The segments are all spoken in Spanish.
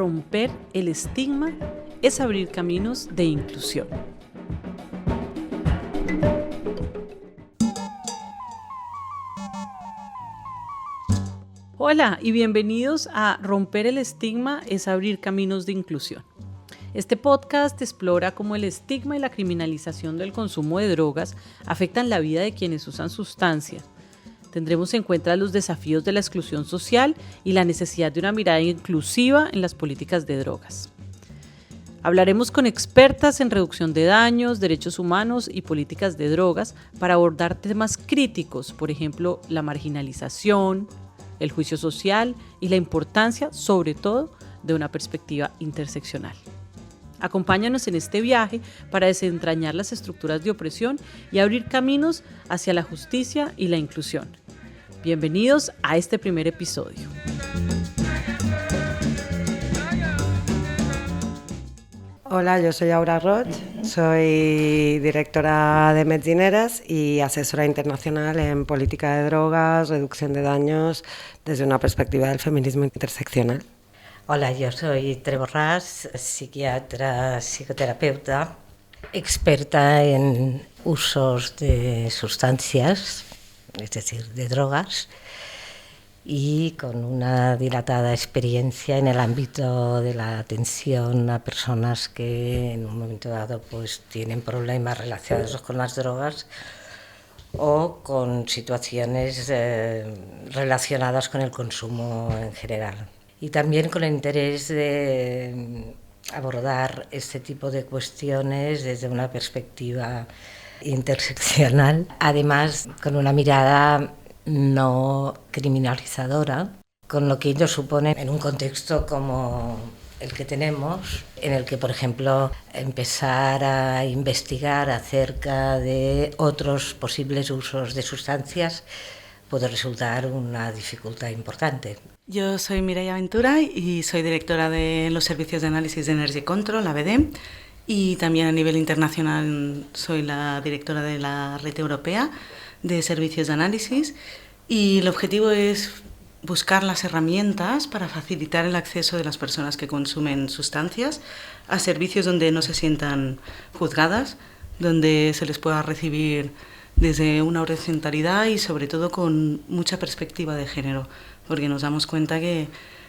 Romper el estigma es abrir caminos de inclusión. Hola y bienvenidos a Romper el estigma es abrir caminos de inclusión. Este podcast explora cómo el estigma y la criminalización del consumo de drogas afectan la vida de quienes usan sustancias. Tendremos en cuenta los desafíos de la exclusión social y la necesidad de una mirada inclusiva en las políticas de drogas. Hablaremos con expertas en reducción de daños, derechos humanos y políticas de drogas para abordar temas críticos, por ejemplo, la marginalización, el juicio social y la importancia, sobre todo, de una perspectiva interseccional. Acompáñanos en este viaje para desentrañar las estructuras de opresión y abrir caminos hacia la justicia y la inclusión. Bienvenidos a este primer episodio. Hola, yo soy Aura Roig, soy directora de Medzineres y asesora internacional en política de drogas, reducción de daños desde una perspectiva del feminismo interseccional. Hola, yo soy Tere Borràs, psiquiatra, psicoterapeuta, experta en usos de sustancias, es decir, de drogas, y con una dilatada experiencia en el ámbito de la atención a personas que en un momento dado pues tienen problemas relacionados con las drogas o con situaciones relacionadas con el consumo en general. Y también con el interés de abordar este tipo de cuestiones desde una perspectiva interseccional, además con una mirada no criminalizadora, con lo que ello supone en un contexto como el que tenemos, en el que, por ejemplo, empezar a investigar acerca de otros posibles usos de sustancias puede resultar una dificultad importante. Yo soy Mireia Ventura y soy directora de los servicios de análisis de Energy Control, ABD, y también a nivel internacional soy la directora de la Red Europea de Servicios de Análisis, y el objetivo es buscar las herramientas para facilitar el acceso de las personas que consumen sustancias a servicios donde no se sientan juzgadas, donde se les pueda recibir desde una horizontalidad y sobre todo con mucha perspectiva de género, porque nos damos cuenta que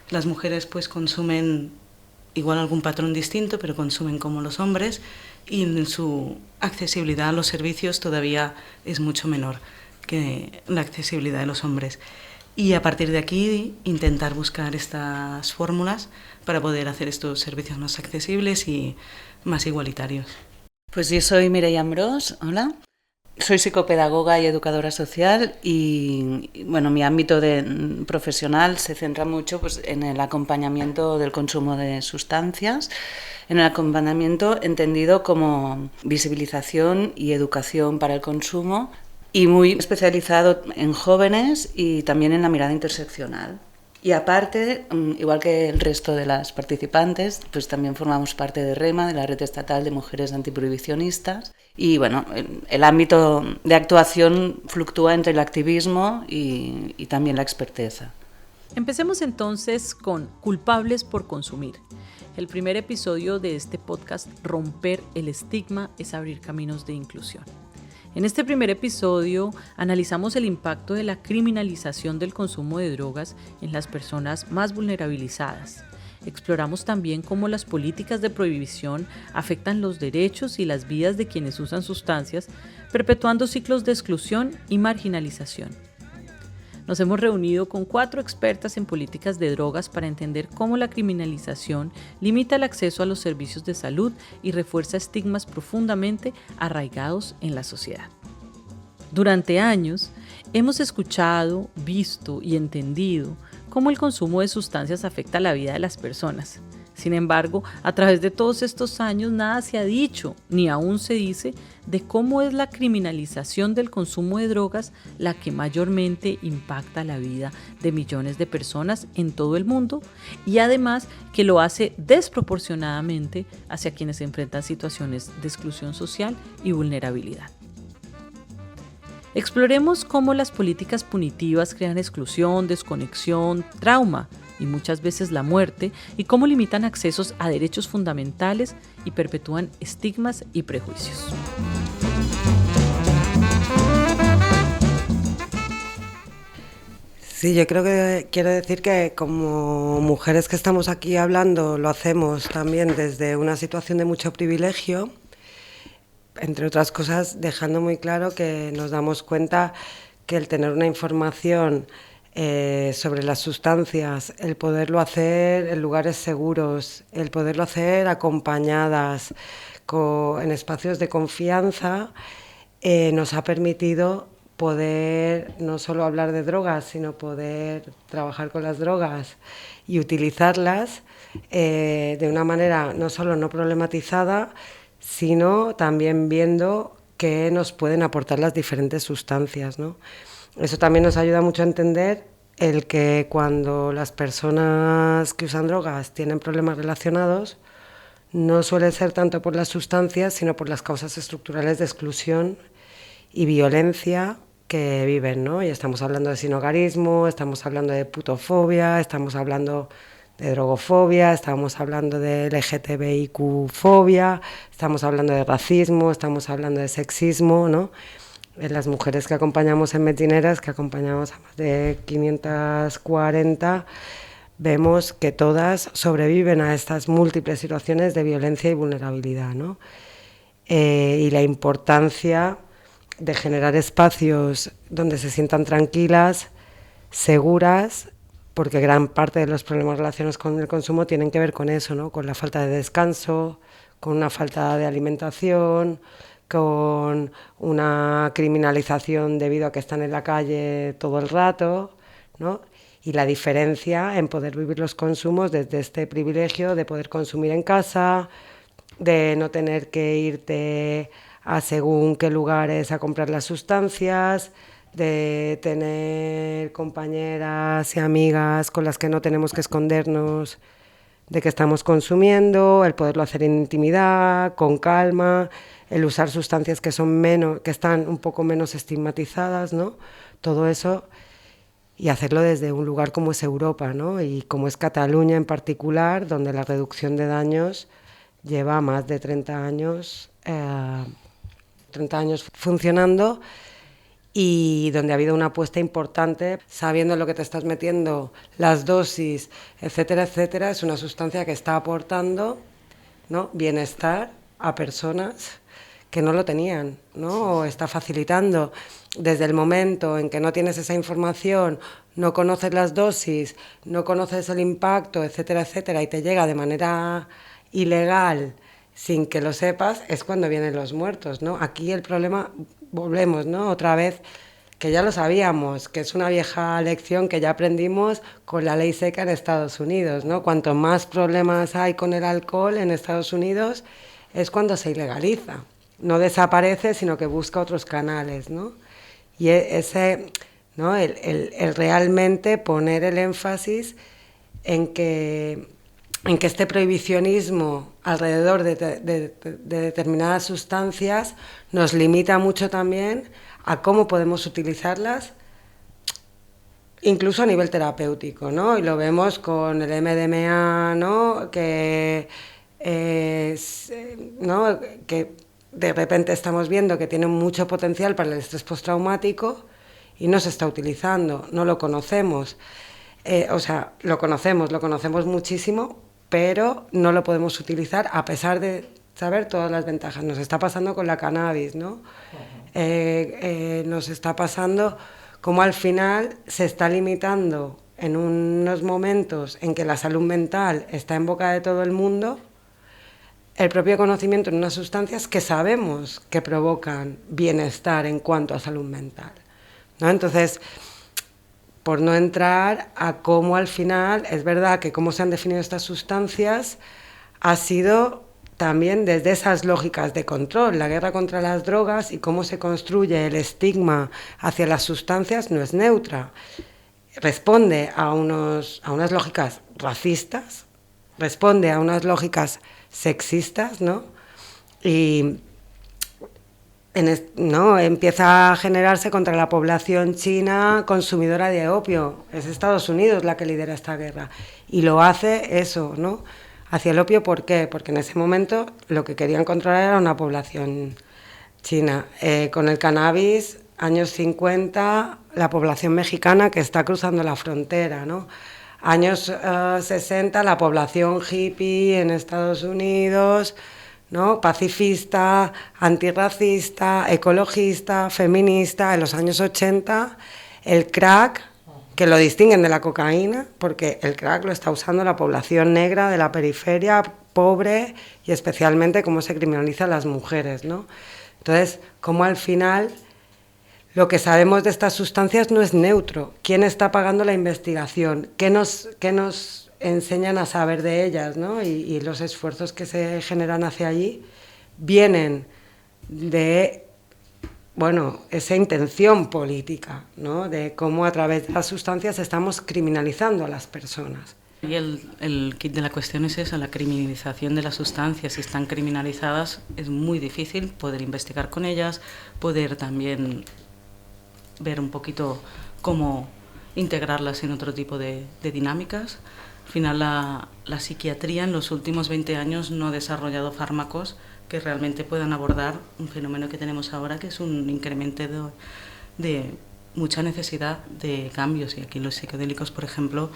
las mujeres pues consumen igual algún patrón distinto, pero consumen como los hombres, y en su accesibilidad a los servicios todavía es mucho menor que la accesibilidad de los hombres. Y a partir de aquí intentar buscar estas fórmulas para poder hacer estos servicios más accesibles y más igualitarios. Pues yo soy Mireia Ambrós, hola. Soy psicopedagoga y educadora social y bueno, mi ámbito profesional se centra mucho pues, en el acompañamiento del consumo de sustancias, en el acompañamiento entendido como visibilización y educación para el consumo y muy especializado en jóvenes y también en la mirada interseccional. Y aparte, igual que el resto de las participantes, pues también formamos parte de REMA, de la Red Estatal de Mujeres Antiprohibicionistas. Y bueno, el ámbito de actuación fluctúa entre el activismo y también la experteza. Empecemos entonces con Culpables por consumir. El primer episodio de este podcast, Romper el estigma, es abrir caminos de inclusión. En este primer episodio analizamos el impacto de la criminalización del consumo de drogas en las personas más vulnerabilizadas. Exploramos también cómo las políticas de prohibición afectan los derechos y las vidas de quienes usan sustancias, perpetuando ciclos de exclusión y marginalización. Nos hemos reunido con 4 expertas en políticas de drogas para entender cómo la criminalización limita el acceso a los servicios de salud y refuerza estigmas profundamente arraigados en la sociedad. Durante años, hemos escuchado, visto y entendido cómo el consumo de sustancias afecta la vida de las personas. Sin embargo, a través de todos estos años nada se ha dicho, ni aún se dice, de cómo es la criminalización del consumo de drogas la que mayormente impacta la vida de millones de personas en todo el mundo y además que lo hace desproporcionadamente hacia quienes enfrentan situaciones de exclusión social y vulnerabilidad. Exploremos cómo las políticas punitivas crean exclusión, desconexión, trauma y muchas veces la muerte, y cómo limitan accesos a derechos fundamentales y perpetúan estigmas y prejuicios. Sí, yo creo que quiero decir que como mujeres que estamos aquí hablando, lo hacemos también desde una situación de mucho privilegio, entre otras cosas dejando muy claro que nos damos cuenta que el tener una información sobre las sustancias, el poderlo hacer en lugares seguros, el poderlo hacer acompañadas, en espacios de confianza, nos ha permitido poder no solo hablar de drogas, sino poder trabajar con las drogas y utilizarlas de una manera no solo no problematizada, sino también viendo qué nos pueden aportar las diferentes sustancias, ¿no? Eso también nos ayuda mucho a entender el que cuando las personas que usan drogas tienen problemas relacionados, no suele ser tanto por las sustancias, sino por las causas estructurales de exclusión y violencia que viven, ¿no? Y estamos hablando de sinhogarismo, estamos hablando de putofobia, estamos hablando de drogofobia, estamos hablando de LGTBIQ-fobia, estamos hablando de racismo, estamos hablando de sexismo, ¿no? Las mujeres que acompañamos en Metzineras, que acompañamos a más de 540, vemos que todas sobreviven a estas múltiples situaciones de violencia y vulnerabilidad, ¿no? Y la importancia de generar espacios donde se sientan tranquilas, seguras, porque gran parte de los problemas relacionados con el consumo tienen que ver con eso, ¿no? Con la falta de descanso, con una falta de alimentación, con una criminalización debido a que están en la calle todo el rato, ¿no? Y la diferencia en poder vivir los consumos desde este privilegio de poder consumir en casa, de no tener que irte a según qué lugares a comprar las sustancias, de tener compañeras y amigas con las que no tenemos que escondernos de que estamos consumiendo, el poderlo hacer en intimidad, con calma, el usar sustancias que están un poco menos estigmatizadas, ¿no? Todo eso, y hacerlo desde un lugar como es Europa, ¿no? Y como es Cataluña en particular, donde la reducción de daños lleva más de 30 años funcionando, y donde ha habido una apuesta importante, sabiendo lo que te estás metiendo, las dosis, etcétera, etcétera. Es una sustancia que está aportando, ¿no?, bienestar a personas que no lo tenían, ¿no? O está facilitando. Desde el momento en que no tienes esa información, no conoces las dosis, no conoces el impacto, etcétera, etcétera, y te llega de manera ilegal sin que lo sepas, es cuando vienen los muertos, ¿no? Aquí el problema, volvemos, ¿no?, otra vez, que ya lo sabíamos, que es una vieja lección que ya aprendimos con la ley seca en Estados Unidos, ¿no? Cuanto más problemas hay con el alcohol en Estados Unidos, es cuando se ilegaliza. No desaparece, sino que busca otros canales, ¿no? Y ese, ¿no?, el realmente poner el énfasis en que este prohibicionismo alrededor de determinadas sustancias nos limita mucho también a cómo podemos utilizarlas, incluso a nivel terapéutico, ¿no? Y lo vemos con el MDMA, ¿no?, ¿no?, que de repente estamos viendo que tiene mucho potencial para el estrés postraumático y no se está utilizando, no lo conocemos. O sea, lo conocemos muchísimo, pero no lo podemos utilizar a pesar de saber todas las ventajas. Nos está pasando con la cannabis, ¿no? Nos está pasando como al final se está limitando en unos momentos en que la salud mental está en boca de todo el mundo, el propio conocimiento en unas sustancias que sabemos que provocan bienestar en cuanto a salud mental, ¿no? Entonces, por no entrar a cómo al final, es verdad que cómo se han definido estas sustancias ha sido también desde esas lógicas de control. La guerra contra las drogas y cómo se construye el estigma hacia las sustancias no es neutra. Responde a unas lógicas racistas, responde a unas lógicas sexistas, ¿no? Y ¿no? Empieza a generarse contra la población china consumidora de opio. Es Estados Unidos la que lidera esta guerra. Y lo hace eso, ¿no? Hacia el opio, ¿por qué? Porque en ese momento lo que querían controlar era una población china. Con el cannabis, años 50, la población mexicana que está cruzando la frontera, ¿no? Años 60, la población hippie en Estados Unidos, ¿no? Pacifista, antirracista, ecologista, feminista. En los años 80, el crack, que lo distinguen de la cocaína, porque el crack lo está usando la población negra de la periferia, pobre, y especialmente cómo se criminaliza a las mujeres, ¿no? Entonces, cómo al final lo que sabemos de estas sustancias no es neutro. ¿Quién está pagando la investigación? ¿Qué nos enseñan a saber de ellas, ¿no? Y los esfuerzos que se generan hacia allí vienen de, bueno, esa intención política, ¿no? De cómo a través de las sustancias estamos criminalizando a las personas. Y el kit de la cuestión es esa, la criminalización de las sustancias. Si están criminalizadas es muy difícil poder investigar con ellas, poder también ver un poquito cómo integrarlas en otro tipo de dinámicas. Al final la psiquiatría en los últimos 20 años no ha desarrollado fármacos que realmente puedan abordar un fenómeno que tenemos ahora, que es un incremento de mucha necesidad de cambios. Y aquí los psicodélicos, por ejemplo,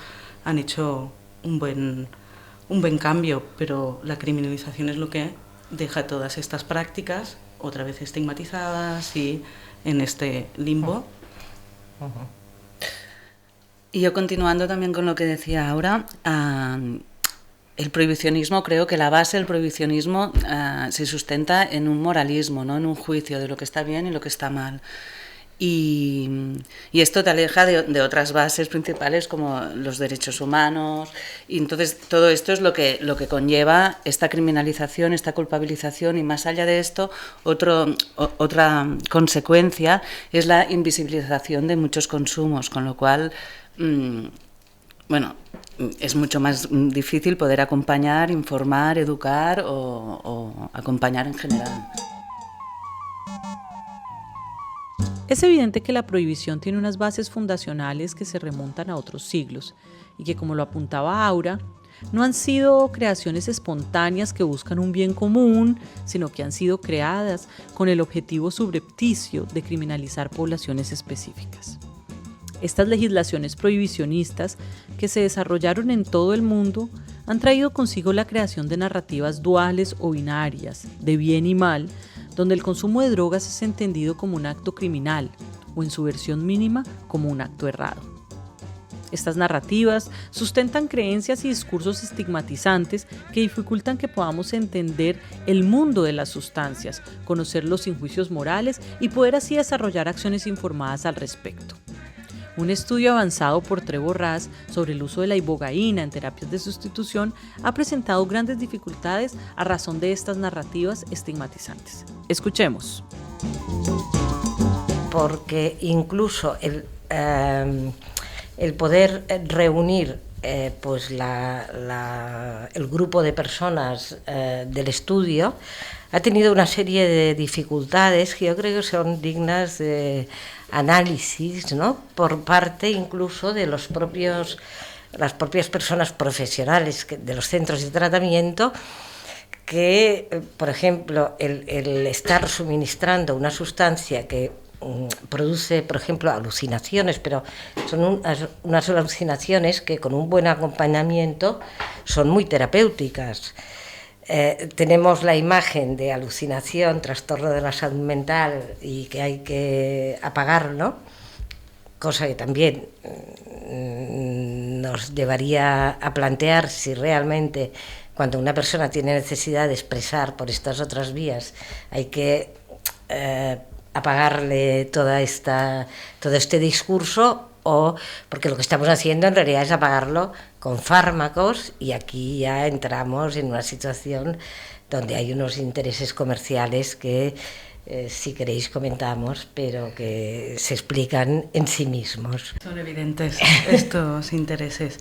han hecho un buen cambio, pero la criminalización es lo que deja todas estas prácticas otra vez estigmatizadas y en este limbo. Y yo continuando también con lo que decía Aura, el prohibicionismo, creo que la base del prohibicionismo se sustenta en un moralismo, ¿no? En un juicio de lo que está bien y lo que está mal. Y esto te aleja de otras bases principales como los derechos humanos, y entonces todo esto es lo que conlleva esta criminalización, esta culpabilización, y más allá de esto otra consecuencia es la invisibilización de muchos consumos, con lo cual bueno, es mucho más difícil poder acompañar, informar, educar o acompañar en general. Es evidente que la prohibición tiene unas bases fundacionales que se remontan a otros siglos y que, como lo apuntaba Aura, no han sido creaciones espontáneas que buscan un bien común, sino que han sido creadas con el objetivo subrepticio de criminalizar poblaciones específicas. Estas legislaciones prohibicionistas que se desarrollaron en todo el mundo han traído consigo la creación de narrativas duales o binarias, de bien y mal, donde el consumo de drogas es entendido como un acto criminal o, en su versión mínima, como un acto errado. Estas narrativas sustentan creencias y discursos estigmatizantes que dificultan que podamos entender el mundo de las sustancias, conocerlos sin juicios morales y poder así desarrollar acciones informadas al respecto. Un estudio avanzado por Trevor Ras sobre el uso de la ibogaína en terapias de sustitución ha presentado grandes dificultades a razón de estas narrativas estigmatizantes. Escuchemos. Porque incluso el poder reunir pues el grupo de personas del estudio ha tenido una serie de dificultades que yo creo que son dignas de análisis, ¿no? Por parte incluso de las propias personas profesionales de los centros de tratamiento, que, por ejemplo, el estar suministrando una sustancia que produce, por ejemplo, alucinaciones, pero son unas alucinaciones que con un buen acompañamiento son muy terapéuticas. Tenemos la imagen de alucinación, trastorno de la salud mental y que hay que apagarlo, cosa que también nos llevaría a plantear si realmente cuando una persona tiene necesidad de expresar por estas otras vías hay que apagarle todo este discurso, o porque lo que estamos haciendo en realidad es apagarlo con fármacos, y aquí ya entramos en una situación donde hay unos intereses comerciales que si queréis comentamos, pero que se explican en sí mismos. Son evidentes estos intereses.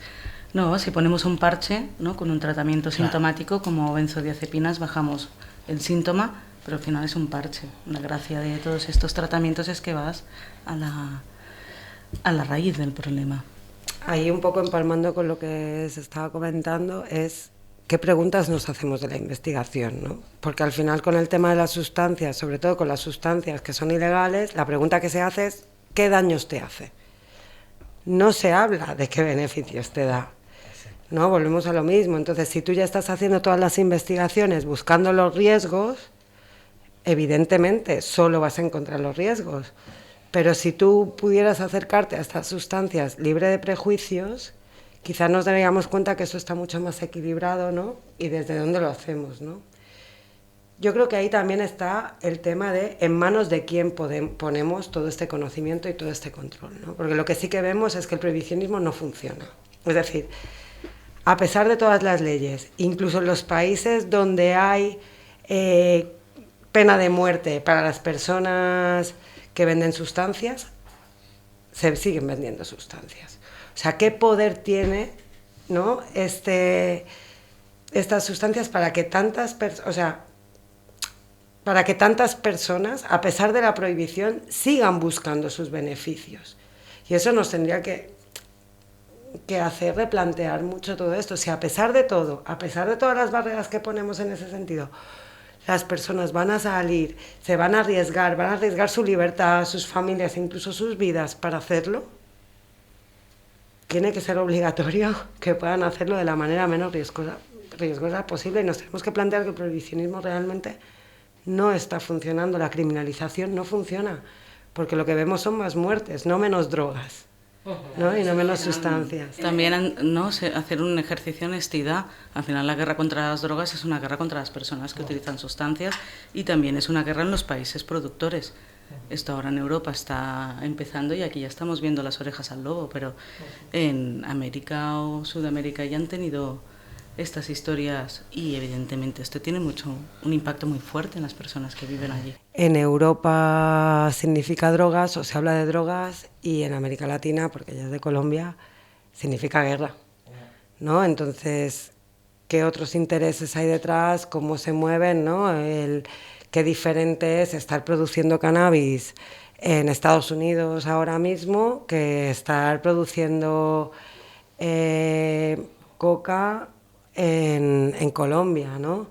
No, si ponemos un parche, ¿no?, con un tratamiento sintomático como benzodiazepinas, bajamos el síntoma, pero al final es un parche. La gracia de todos estos tratamientos es que vas a la raíz del problema. Ahí un poco empalmando con lo que se estaba comentando es qué preguntas nos hacemos de la investigación, ¿no? Porque al final con el tema de las sustancias, sobre todo con las sustancias que son ilegales, la pregunta que se hace es ¿qué daños te hace? No se habla de qué beneficios te da, ¿no? Volvemos a lo mismo. Entonces, si tú ya estás haciendo todas las investigaciones buscando los riesgos, evidentemente solo vas a encontrar los riesgos. Pero si tú pudieras acercarte a estas sustancias libre de prejuicios, quizás nos daríamos cuenta que eso está mucho más equilibrado, ¿no? Y desde dónde lo hacemos, ¿no? Yo creo que ahí también está el tema de en manos de quién ponemos todo este conocimiento y todo este control, ¿no? Porque lo que sí que vemos es que el prohibicionismo no funciona. Es decir, a pesar de todas las leyes, incluso en los países donde hay pena de muerte para las personas que venden sustancias, se siguen vendiendo sustancias. O sea, ¿qué poder tiene, ¿no? estas sustancias para que tantas personas, a pesar de la prohibición, sigan buscando sus beneficios? Y eso nos tendría que hacer replantear mucho todo esto. Si a pesar de todo, a pesar de todas las barreras que ponemos en ese sentido, las personas van a salir, se van a arriesgar su libertad, sus familias, incluso sus vidas para hacerlo, tiene que ser obligatorio que puedan hacerlo de la manera menos riesgosa posible, y nos tenemos que plantear que el prohibicionismo realmente no está funcionando, la criminalización no funciona, porque lo que vemos son más muertes, no menos drogas, ¿no? Y no menos sustancias. También, ¿no?, hacer un ejercicio de honestidad. Al final la guerra contra las drogas es una guerra contra las personas que utilizan sustancias, y también es una guerra en los países productores. Esto ahora en Europa está empezando y aquí ya estamos viendo las orejas al lobo, pero en América o Sudamérica ya han tenido estas historias, y evidentemente esto tiene un impacto muy fuerte en las personas que viven allí. En Europa significa drogas, o se habla de drogas, y en América Latina, porque ella es de Colombia, significa guerra, ¿no? Entonces, ¿qué otros intereses hay detrás? ¿Cómo se mueven, ¿no? Qué diferente es estar produciendo cannabis en Estados Unidos ahora mismo que estar produciendo coca en Colombia, ¿no?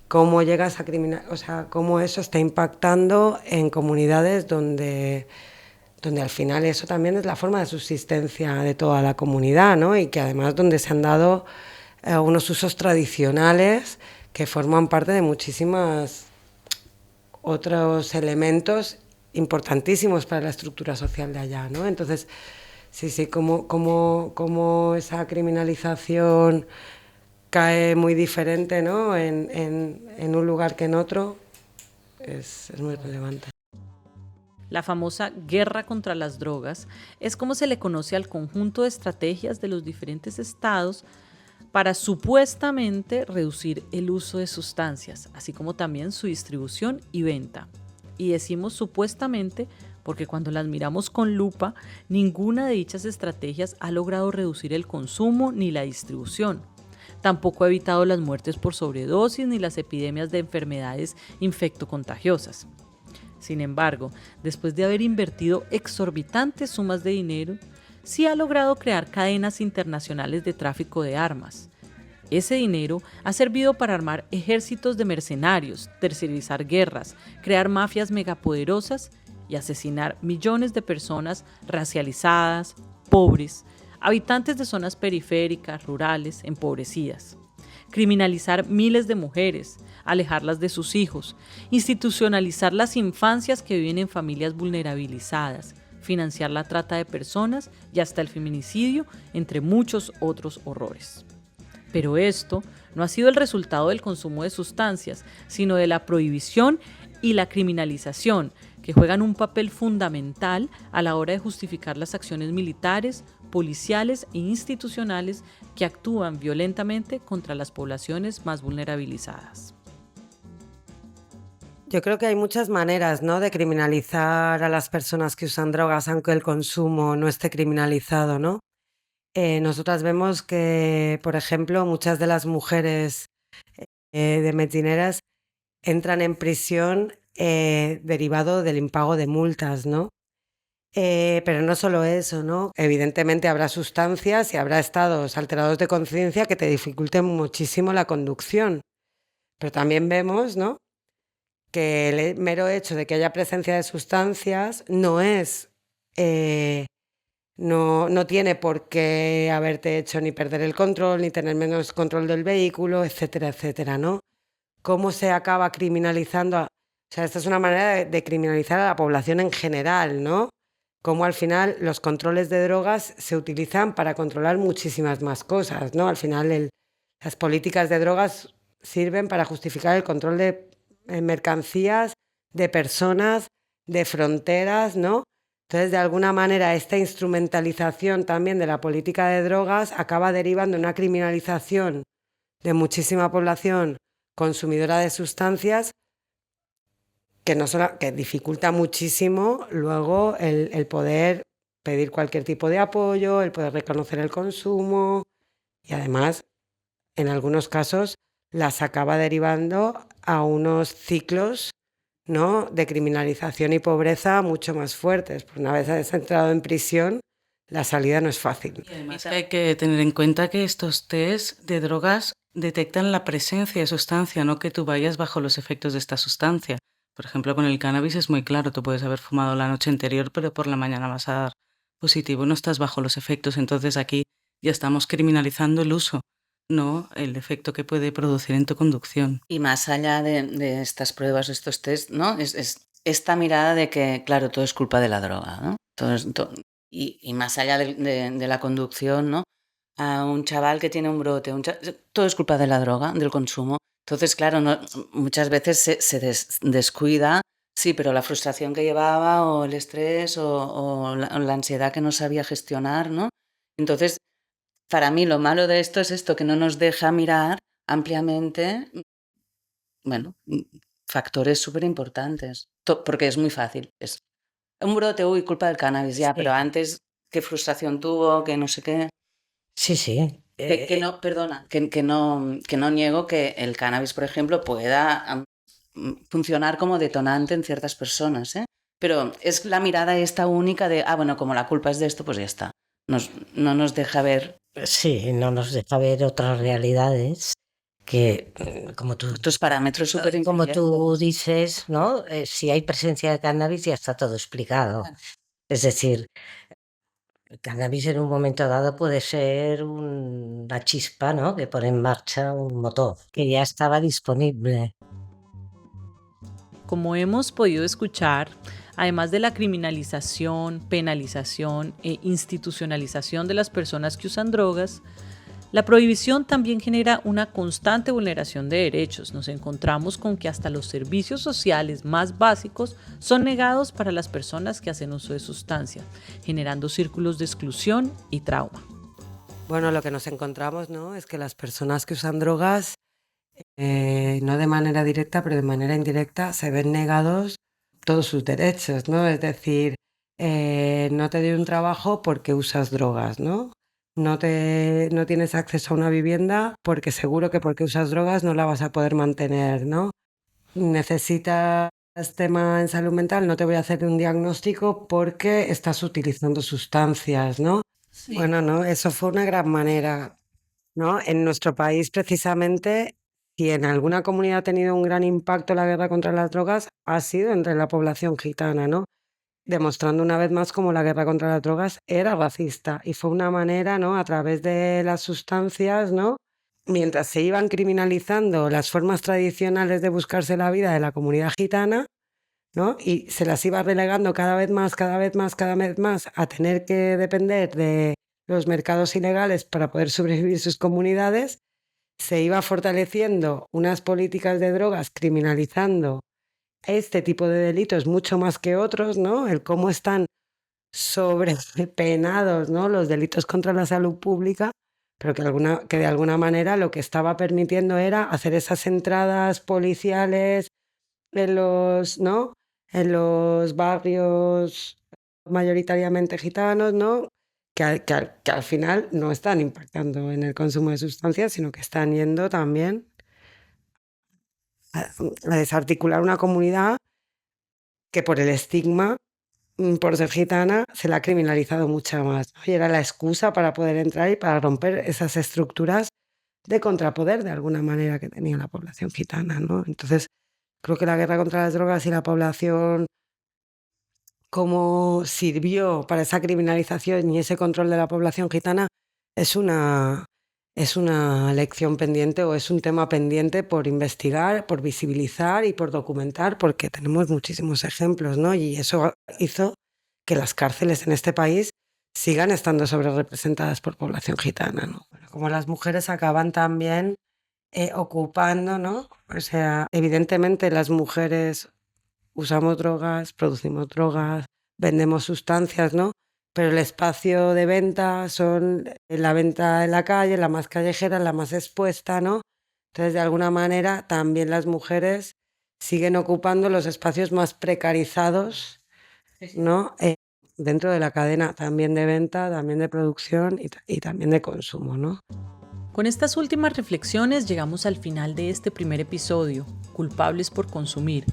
Cómo llegas a cómo eso está impactando en comunidades donde al final eso también es la forma de subsistencia de toda la comunidad, ¿no? Y que además donde se han dado unos usos tradicionales que forman parte de muchísimos otros elementos importantísimos para la estructura social de allá, ¿no? Entonces, sí, como esa criminalización cae muy diferente, ¿no?, en un lugar que en otro, es muy relevante. La famosa guerra contra las drogas es como se le conoce al conjunto de estrategias de los diferentes estados para supuestamente reducir el uso de sustancias, así como también su distribución y venta. Y decimos supuestamente porque cuando las miramos con lupa, ninguna de dichas estrategias ha logrado reducir el consumo ni la distribución. Tampoco ha evitado las muertes por sobredosis ni las epidemias de enfermedades infectocontagiosas. Sin embargo, después de haber invertido exorbitantes sumas de dinero, sí ha logrado crear cadenas internacionales de tráfico de armas. Ese dinero ha servido para armar ejércitos de mercenarios, tercerizar guerras, crear mafias megapoderosas y asesinar millones de personas racializadas, pobres, habitantes de zonas periféricas, rurales, empobrecidas. Criminalizar miles de mujeres, alejarlas de sus hijos, institucionalizar las infancias que viven en familias vulnerabilizadas, financiar la trata de personas y hasta el feminicidio, entre muchos otros horrores. Pero esto no ha sido el resultado del consumo de sustancias, sino de la prohibición y la criminalización, que juegan un papel fundamental a la hora de justificar las acciones militares, policiales e institucionales que actúan violentamente contra las poblaciones más vulnerabilizadas. Yo creo que hay muchas maneras, ¿no?, de criminalizar a las personas que usan drogas, aunque el consumo no esté criminalizado, ¿no? Nosotras vemos que, por ejemplo, muchas de las mujeres de medicineras entran en prisión derivado del impago de multas, ¿no? Pero no solo eso, ¿no? Evidentemente habrá sustancias y habrá estados alterados de conciencia que te dificulten muchísimo la conducción. Pero también vemos, ¿no?, que el mero hecho de que haya presencia de sustancias no es, no tiene por qué haberte hecho ni perder el control, ni tener menos control del vehículo, etcétera, etcétera, ¿no? ¿Cómo se acaba criminalizando? O sea, esta es una manera de criminalizar a la población en general, ¿no? Cómo al final los controles de drogas se utilizan para controlar muchísimas más cosas, ¿no? Al final las políticas de drogas sirven para justificar el control de mercancías, de personas, de fronteras, ¿no? Entonces, de alguna manera, esta instrumentalización también de la política de drogas acaba derivando en una criminalización de muchísima población consumidora de sustancias que dificulta muchísimo luego el poder pedir cualquier tipo de apoyo, el poder reconocer el consumo y además, en algunos casos, las acaba derivando a unos ciclos, ¿no?, de criminalización y pobreza mucho más fuertes. Pues una vez has entrado en prisión, la salida no es fácil. Y además hay que tener en cuenta que estos test de drogas detectan la presencia de sustancia, no que tú vayas bajo los efectos de esta sustancia. Por ejemplo, con el cannabis es muy claro, tú puedes haber fumado la noche anterior, pero por la mañana vas a dar positivo, no estás bajo los efectos. Entonces aquí ya estamos criminalizando el uso, no el efecto que puede producir en tu conducción. Y más allá de estas pruebas, de estos test, ¿no? Es esta mirada de que, claro, todo es culpa de la droga, ¿no? Y más allá de la conducción, ¿no? A un chaval que tiene un brote, todo es culpa de la droga, del consumo. Entonces, claro, muchas veces se descuida, sí, pero la frustración que llevaba o el estrés o la ansiedad que no sabía gestionar, ¿no? Entonces, para mí lo malo de esto es esto, que no nos deja mirar ampliamente, bueno, factores súper importantes, porque es muy fácil. Es un brote, uy, culpa del cannabis, ya, Sí. pero antes, qué frustración tuvo, que no sé qué. Sí, sí. Que no, perdona, que no niego que el cannabis, por ejemplo, pueda funcionar como detonante en ciertas personas, ¿eh? Pero es la mirada esta única de, bueno, como la culpa es de esto, pues ya está. No nos deja ver Sí, no nos deja ver otras realidades que, como tú, otros parámetros súper como tú dices, ¿no? Si hay presencia de cannabis ya está todo explicado. Claro. Es decir, el cannabis en un momento dado puede ser una chispa, ¿no?, que pone en marcha un motor que ya estaba disponible. Como hemos podido escuchar, además de la criminalización, penalización e institucionalización de las personas que usan drogas, la prohibición también genera una constante vulneración de derechos. Nos encontramos con que hasta los servicios sociales más básicos son negados para las personas que hacen uso de sustancia, generando círculos de exclusión y trauma. Bueno, lo que nos encontramos, ¿no?, es que las personas que usan drogas, no de manera directa, pero de manera indirecta, se ven negados todos sus derechos, ¿no? Es decir, no te doy un trabajo porque usas drogas, ¿no? No tienes acceso a una vivienda porque seguro que porque usas drogas no la vas a poder mantener, ¿no? Necesitas tema en salud mental, no te voy a hacer un diagnóstico porque estás utilizando sustancias, ¿no? Sí. Bueno, no, eso fue una gran manera, ¿no? En nuestro país, precisamente, si en alguna comunidad ha tenido un gran impacto la guerra contra las drogas, ha sido entre la población gitana, ¿no? Demostrando una vez más cómo la guerra contra las drogas era racista y fue una manera, ¿no?, a través de las sustancias, ¿no?, mientras se iban criminalizando las formas tradicionales de buscarse la vida de la comunidad gitana, ¿no?, y se las iba relegando cada vez más, cada vez más, cada vez más a tener que depender de los mercados ilegales para poder sobrevivir sus comunidades, se iba fortaleciendo unas políticas de drogas criminalizando este tipo de delitos mucho más que otros, ¿no? El cómo están sobrepenados, ¿no?, los delitos contra la salud pública, pero que de alguna manera lo que estaba permitiendo era hacer esas entradas policiales en ¿no?, en los barrios mayoritariamente gitanos, ¿no?, que al final no están impactando en el consumo de sustancias, sino que están yendo también a desarticular una comunidad que por el estigma, por ser gitana, se la ha criminalizado mucho más, ¿no? Y era la excusa para poder entrar y para romper esas estructuras de contrapoder, de alguna manera, que tenía la población gitana, ¿no? Entonces, creo que la guerra contra las drogas y la población, cómo sirvió para esa criminalización y ese control de la población gitana, es una lección pendiente o es un tema pendiente por investigar, por visibilizar y por documentar, porque tenemos muchísimos ejemplos, ¿no? Y eso hizo que las cárceles en este país sigan estando sobrerepresentadas por población gitana, ¿no? Como las mujeres acaban también ocupando, ¿no? O sea, evidentemente las mujeres usamos drogas, producimos drogas, vendemos sustancias, ¿no? Pero el espacio de venta son la venta en la calle, la más callejera, la más expuesta, ¿no? Entonces, de alguna manera, también las mujeres siguen ocupando los espacios más precarizados, ¿no? Dentro de la cadena también de venta, también de producción y también de consumo, ¿no? Con estas últimas reflexiones llegamos al final de este primer episodio, Culpables por consumir,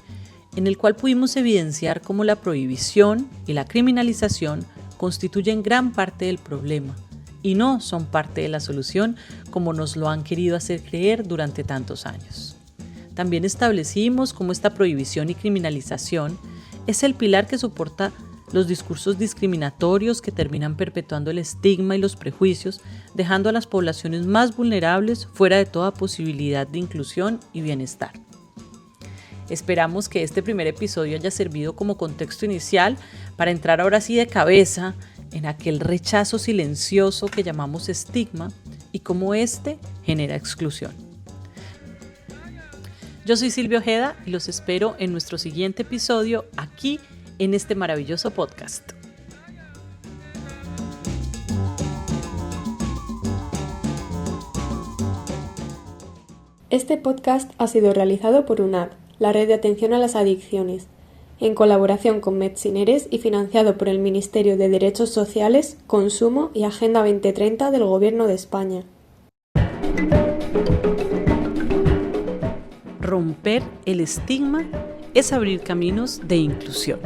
en el cual pudimos evidenciar cómo la prohibición y la criminalización constituyen gran parte del problema y no son parte de la solución como nos lo han querido hacer creer durante tantos años. También establecimos cómo esta prohibición y criminalización es el pilar que soporta los discursos discriminatorios que terminan perpetuando el estigma y los prejuicios, dejando a las poblaciones más vulnerables fuera de toda posibilidad de inclusión y bienestar. Esperamos que este primer episodio haya servido como contexto inicial para entrar ahora sí de cabeza en aquel rechazo silencioso que llamamos estigma y cómo este genera exclusión. Yo soy Silvia Ojeda y los espero en nuestro siguiente episodio aquí en este maravilloso podcast. Este podcast ha sido realizado por UNAD, la Red de Atención a las Adicciones, en colaboración con Medcineres y financiado por el Ministerio de Derechos Sociales, Consumo y Agenda 2030 del Gobierno de España. Romper el estigma es abrir caminos de inclusión.